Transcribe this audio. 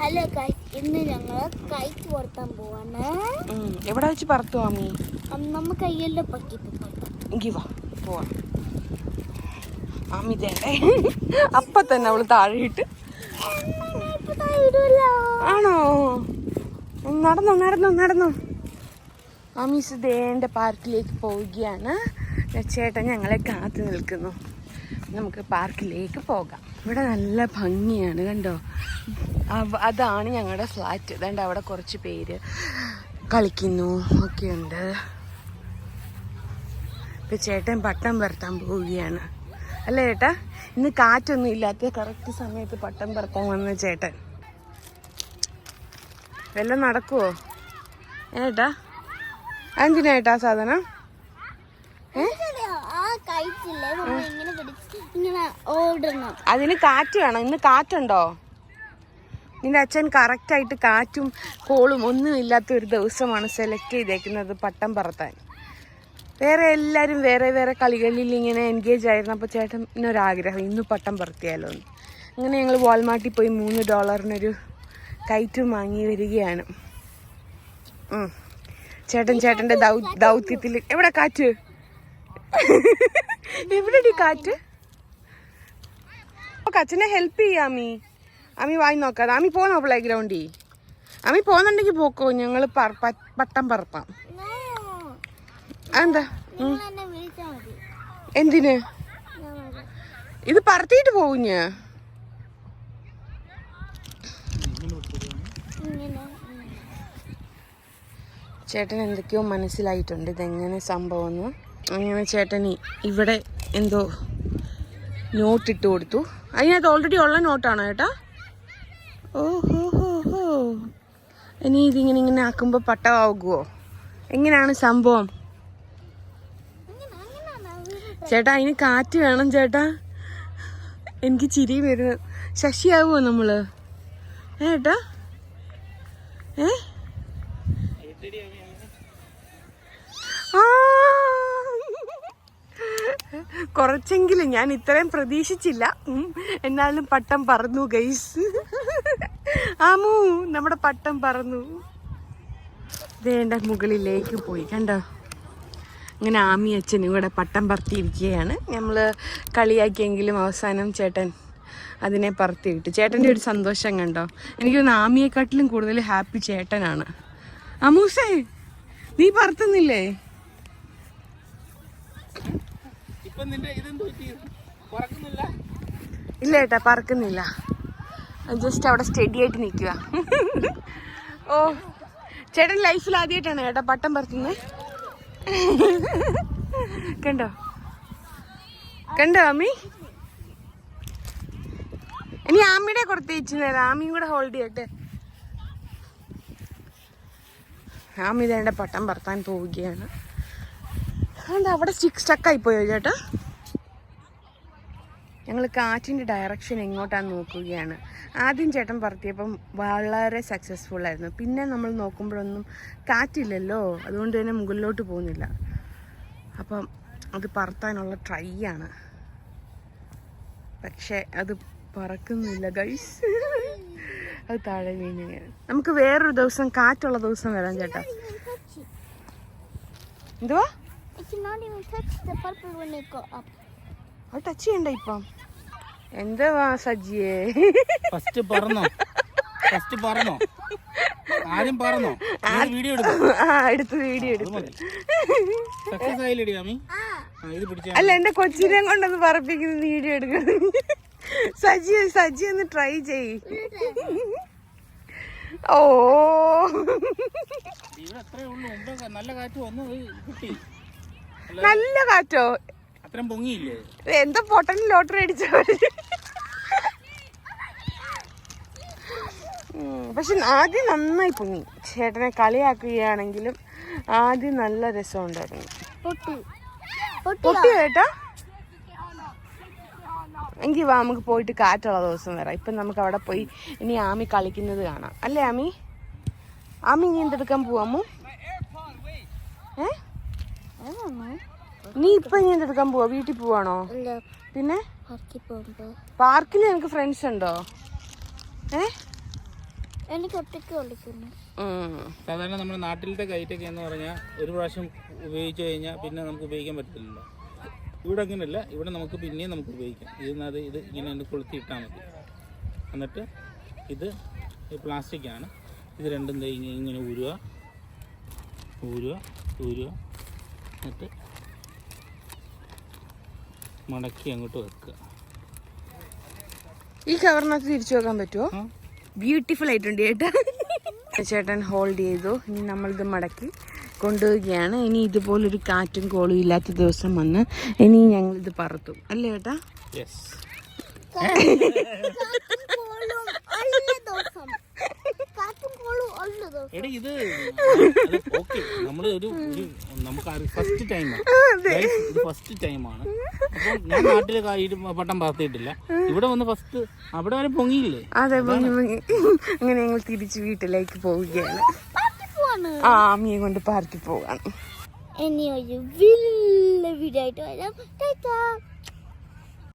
Hello guys, ഇന്ന് ഞങ്ങൾ KITE പറത്താൻ പോവാണ്. എവിടെ വെച്ച് പറത്തു ആമി? നമ്മ കയ്യെല്ലാം പറ്റി പോവാ ആമി തേണ്ടേ. അപ്പൊ തന്നെ അവള് താഴെയിട്ട്. ആണോ? നടന്നോ നടന്നോ നടന്നോ. ആമീസ് ദേണ്ട പാർക്കിലേക്ക് പോവുകയാണ്. ചേട്ടൻ ഞങ്ങളെ കാത്തു നിൽക്കുന്നു. നമുക്ക് പാർക്കിലേക്ക് പോകാം. ഇവിടെ നല്ല ഭംഗിയാണ് കണ്ടോ. അതാണ് ഞങ്ങളുടെ ഫ്ലാറ്റ്. അതുകൊണ്ട് അവിടെ കുറച്ച് പേര് കളിക്കുന്നു ഒക്കെയുണ്ട്. ഇപ്പം ചേട്ടൻ പട്ടം പറത്താൻ പോവുകയാണ് അല്ലേ ചേട്ടാ? ഇന്ന് കാറ്റൊന്നും ഇല്ലാത്ത കറക്റ്റ് സമയത്ത് പട്ടം പറത്താൻ വന്ന ചേട്ടൻ. വല്ലതും നടക്കുവോ ഏട്ടാ? എന്തിനാ ഏട്ടാ സാധനം? അതിന് കാറ്റ് വേണം. ഇന്ന് കാറ്റുണ്ടോ? നിന്റെ അച്ഛൻ കറക്റ്റായിട്ട് കാറ്റും കോളും ഒന്നും ഇല്ലാത്ത ഒരു ദിവസമാണ് സെലക്ട് ചെയ്തേക്കുന്നത് പട്ടം പറത്താൻ. വേറെ എല്ലാവരും വേറെ വേറെ കളികളിൽ ഇങ്ങനെ എൻഗേജ് ആയിരുന്നു. അപ്പോൾ ചേട്ടനൊരാഗ്രഹം ഇന്ന് പട്ടം പറത്തിയാലോ എന്ന്. അങ്ങനെ ഞങ്ങൾ വാൾമാർട്ടിൽ പോയി $3 കൈറ്റും വാങ്ങി വരികയാണ്. ചേട്ടൻ്റെ ദൗത്യത്തിൽ. എവിടെ കാറ്റ്? എവിടെടി കാറ്റ്? അച്ഛനെ ഹെൽപ്പ് ചെയ്യാമീ. അമ്മി വായി നോക്കാതെ. അമ്മി പോന്നോ പ്ലേ ഗ്രൗണ്ടിൽ? അമ്മി പോന്നുണ്ടെങ്കിൽ പോക്കോ. ഞങ്ങൾ പട്ടം പറത്താം. എന്താ? എന്തിന്? ഇത് പറത്തിയിട്ട് പോകും ഞാൻ. ചേട്ടൻ എന്തൊക്കെയോ മനസ്സിലായിട്ടുണ്ട് ഇതെങ്ങനെ സംഭവം എന്ന്. അങ്ങനെ ചേട്ടന് ഇവിടെ എന്തോ നോട്ടിട്ട് കൊടുത്തു. അതിനകത്ത് ഓൾറെഡി ഉള്ള നോട്ടാണോ ചേട്ടാ? ഓഹോ ഹോ ഹോ. ഇനി ഇതിങ്ങനെ ആക്കുമ്പോൾ പട്ടമാകുമോ? എങ്ങനെയാണ് സംഭവം ചേട്ടാ? അതിന് കാറ്റ് വേണം ചേട്ടാ. എനിക്ക് ചിരി വരുന്നു. ശശിയാവുമോ നമ്മള് ഏട്ടാ? കുറച്ചെങ്കിലും ഞാൻ ഇത്രയും പ്രതീക്ഷിച്ചില്ല. എന്നാലും പട്ടം പറന്നു ഗൈസ്. ആമു നമ്മുടെ പട്ടം പറന്നു. വേണ്ട മുകളിലേക്ക് പോയി കണ്ടോ. അങ്ങനെ ആമി അച്ഛനും കൂടെ പട്ടം പറത്തിയിരിക്കുകയാണ്. നമ്മൾ കളിയാക്കിയെങ്കിലും അവസാനം ചേട്ടൻ അതിനെ പറത്തി വിട്ടു. ചേട്ടൻ്റെ ഒരു സന്തോഷം കണ്ടോ. എനിക്ക് തോന്നുന്നു ആമിയെക്കാട്ടിലും കൂടുതൽ ഹാപ്പി ചേട്ടനാണ്. അമൂസേ നീ പറത്തുന്നില്ലേ? ഇല്ല ഏട്ടാ പറക്കുന്നില്ല. ജസ്റ്റ് അവിടെ സ്റ്റഡി ആയിട്ട് നിൽക്കുക. ഓ ചേട്ടൻ ലൈഫിൽ ആദ്യമായിട്ടാണ് ഏട്ടാ പട്ടം പറത്തുന്നത്. കണ്ടോ കണ്ടോ ആമി? ഇനി ആമിയുടെ കുറച്ച് തേച്ചു നേരം. ആമിയും കൂടെ ഹോൾഡ് ചെയ്യട്ടെ. ആമി ഇതേണ്ട പട്ടം പറത്താൻ പോവുകയാണ്. എന്താ അവിടെ സ്റ്റക്കായി പോയോ ചേട്ടാ? ഞങ്ങൾ കാറ്റിൻ്റെ ഡയറക്ഷൻ എങ്ങോട്ടാന്ന് നോക്കുകയാണ്. ആദ്യം ചേട്ടൻ പറത്തിയപ്പം വളരെ സക്സസ്ഫുൾ ആയിരുന്നു. പിന്നെ നമ്മൾ നോക്കുമ്പോഴൊന്നും കാറ്റില്ലല്ലോ, അതുകൊണ്ട് തന്നെ മുകളിലോട്ട് പോകുന്നില്ല. അപ്പം അത് പറത്താനുള്ള ട്രൈ ആണ്. പക്ഷെ അത് പറക്കുന്നില്ല ഗൈസ്. അത് താഴെ വീണ്. നമുക്ക് വേറൊരു ദിവസം കാറ്റുള്ള ദിവസം വരാം ചേട്ടാ. എന്തുവാ? അത് ടച്ച് ചെയ്യണ്ട ഇപ്പം. എന്തുവാ സജിയേ? ഫസ്റ്റ് പറഞ്ഞോ? ആദ്യം പറഞ്ഞോ? വീഡിയോ എടുത്തു വീഡിയോ എടുത്തു. സക്സസ് ആയില്ലേടി ആമി? അല്ല എന്റെ കൊച്ചിനെ കൊണ്ടൊന്ന് പറപ്പിക്കുന്ന വീഡിയോ എടുക്കണം. സജി ഒന്ന് ട്രൈ ചെയ്. ഓ നല്ല കാറ്റ് വന്നു കിട്ടി. നല്ല കാറ്റോ? അത്രയും പൊങ്ങിയില്ലേ? എന്താ പൊട്ടൻ ലോട്ടറി അടിച്ചോ? പക്ഷെ ആദ്യം നന്നായി പൊങ്ങി. ചേട്ടനെ കളിയാക്കുകയാണെങ്കിലും ആദ്യം നല്ല രസമുണ്ടായിരുന്നു. പൊട്ടിയോ ചേട്ടാ? എങ്കിൽ വാ നമുക്ക് പോയിട്ട് കാറ്റുള്ള ദിവസം വരാം. ഇപ്പം നമുക്ക് അവിടെ പോയി ഇനി ആമി കളിക്കുന്നത് കാണാം അല്ലേ ആമി? ആമി ഇനി എന്തെടുക്കാൻ പോവാമോ? നീ ഇപ്പൊ ഇനി എന്തെടുക്കാൻ പോവാ? വീട്ടിൽ പോവാണോ? പിന്നെ പാർക്കിൽ നിനക്ക് ഫ്രണ്ട്സ് ഉണ്ടോ? എനിക്ക് ഒറ്റയ്ക്ക് കളിക്കുന്നു. സാധാരണ നമ്മുടെ നാട്ടിലത്തെ കൈറ്റൊക്കെ എന്ന് പറഞ്ഞാൽ ഒരു പ്രാവശ്യം ഉപയോഗിച്ച് കഴിഞ്ഞാൽ പിന്നെ നമുക്ക് ഉപയോഗിക്കാൻ പറ്റില്ലല്ലോ. ഇവിടെ അങ്ങനെയല്ല, ഇവിടെ നമുക്ക് പിന്നെയും നമുക്ക് ഉപയോഗിക്കാം. ഇതിനകത്ത് ഇത് ഇങ്ങനെ ഒന്ന് കൊളുത്തി ഇട്ടാൽ മതി. എന്നിട്ട് ഇത് പ്ലാസ്റ്റിക്കാണ്. ഇത് രണ്ടും ഇങ്ങനെ ഊരുക എന്നിട്ട് മടക്കി അങ്ങോട്ട് വെക്കുക. ഈ കവറിനകത്ത് തിരിച്ചു വെക്കാൻ പറ്റുമോ? ബ്യൂട്ടിഫുൾ ആയിട്ടുണ്ട് ചേട്ടാ. ചേട്ടൻ ഹോൾഡ് ചെയ്തു. ഇനി നമ്മളിത് മടക്കി കൊണ്ടുപോവുകയാണ്. ഇനി ഇതുപോലൊരു കാറ്റും കോളും ഇല്ലാത്ത ദിവസം വന്ന് ഇനി ഞങ്ങളിത് പറത്തും അല്ലേ ചേട്ടാ? എടി ഇത് നമ്മള് നമുക്ക് ഫസ്റ്റ് ടൈമാണ്. ഇത് ഫസ്റ്റ് ടൈമാണ്. അപ്പം ഞാൻ നാട്ടിലെ പട്ടം പറത്തിയിട്ടില്ല. ഇവിടെ വന്ന് ഫസ്റ്റ് അവിടെ വരെ പൊങ്ങിയില്ലേ? അതെ, പൊങ്ങി. അങ്ങനെ ഞങ്ങൾ തിരിച്ച് വീട്ടിലേക്ക് പോവുകയാണ്. ആ, അമ്മിയെ കൊണ്ട് പാർക്കിൽ പോകാണ്. ഇനി ഒരു വലിയ വീഡിയോ ആയിട്ട് വരാം.